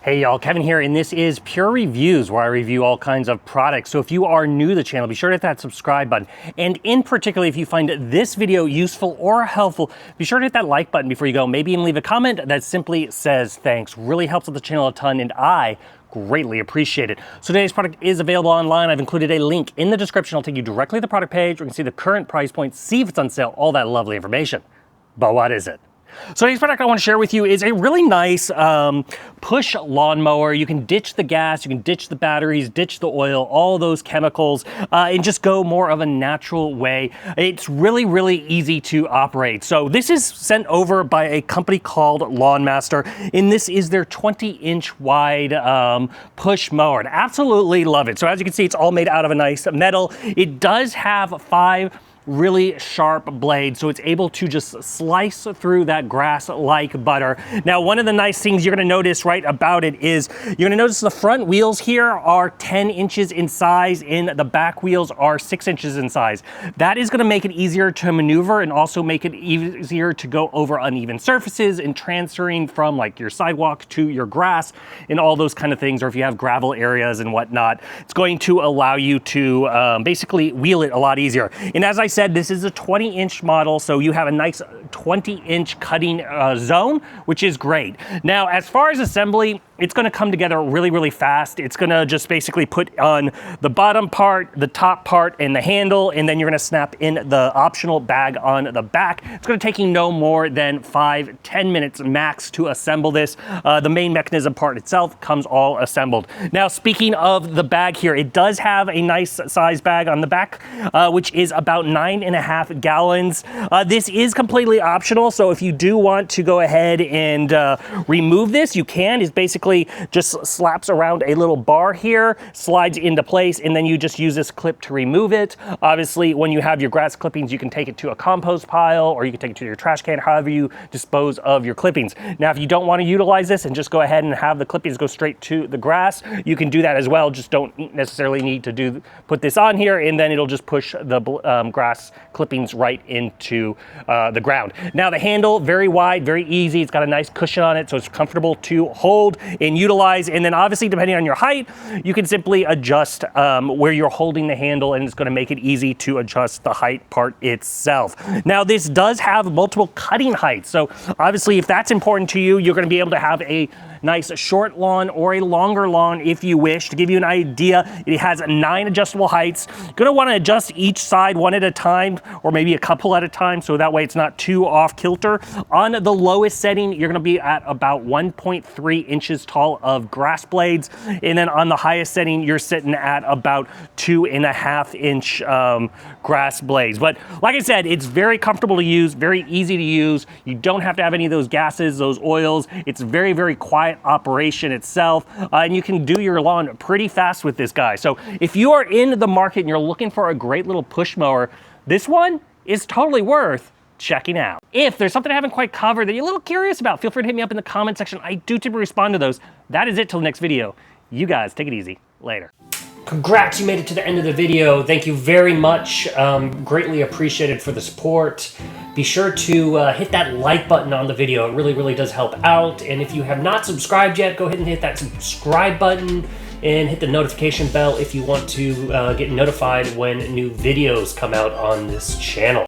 Hey y'all, Kevin here, and this is Pure Reviews, where I review all kinds of products. So if you are new to the channel, be sure to hit that subscribe button. And in particular, if you find this video useful or helpful, be sure to hit that like button before you go. Maybe even leave a comment that simply says thanks. Really helps with the channel a ton, and I greatly appreciate it. So today's product is available online. I've included a link in the description. I'll take you directly to the product page where you can see the current price point, see if it's on sale, all that lovely information. But what is it? So today's product I want to share with you is a really nice push lawnmower. You can ditch the gas, you can ditch the batteries, ditch the oil, all those chemicals, and just go more of a natural way. It's really, really easy to operate. So this is sent over by a company called LawnMaster, and this is their 20-inch wide push mower. I absolutely love it. So as you can see, it's all made out of a nice metal. It does have 5 really sharp blades, so it's able to just slice through that grass like butter. Now, one of the nice things you're going to notice right about it is you're going to notice the front wheels here are 10 inches in size and the back wheels are 6 inches in size. That is going to make it easier to maneuver and also make it easier to go over uneven surfaces and transferring from like your sidewalk to your grass and all those kind of things, or if you have gravel areas and whatnot. It's going to allow you to basically wheel it a lot easier. And as I said, this is a 20-inch model, so you have a nice 20-inch cutting zone, which is great. Now, as far as assembly, it's going to come together really, really fast. It's going to just basically put on the bottom part, the top part, and the handle, and then you're going to snap in the optional bag on the back. It's going to take you no more than 5-10 minutes max to assemble this. The main mechanism part itself comes all assembled. Now, speaking of the bag here, it does have a nice size bag on the back, which is about 9.5 gallons. This is completely optional, so if you do want to go ahead and remove this, you can. It's basically just slaps around a little bar here, slides into place, and then you just use this clip to remove it. Obviously, when you have your grass clippings, you can take it to a compost pile, or you can take it to your trash can, however you dispose of your clippings. Now, if you don't want to utilize this and just go ahead and have the clippings go straight to the grass, you can do that as well. Just don't necessarily need to put this on here, and then it'll just push the grass clippings right into the ground. Now, the handle, very wide, very easy. It's got a nice cushion on it, so it's comfortable to hold and utilize. And then obviously, depending on your height, you can simply adjust where you're holding the handle, and it's going to make it easy to adjust the height part itself. Now, this does have multiple cutting heights. So obviously, if that's important to you, you're going to be able to have a nice short lawn or a longer lawn if you wish. To give you an idea, it has 9 adjustable heights. You're going to want to adjust each side one at a time, or maybe a couple at a time, so that way it's not too off kilter. On the lowest setting, you're going to be at about 1.3 inches tall of grass blades, and then on the highest setting, you're sitting at about 2.5 inch grass blades. But like I said, it's very comfortable to use, very easy to use. You don't have to have any of those gases, those oils. It's very, very quiet operation itself, and you can do your lawn pretty fast with this guy. So if you are in the market and you're looking for a great little push mower, this one is totally worth checking out. If there's something I haven't quite covered that you're a little curious about, feel free to hit me up in the comment section. I do typically respond to those. That is it till the next video. You guys take it easy. Later. Congrats, you made it to the end of the video. Thank you very much. Greatly appreciated for the support. Be sure to hit that like button on the video. It really, really does help out. And if you have not subscribed yet, go ahead and hit that subscribe button and hit the notification bell if you want to get notified when new videos come out on this channel.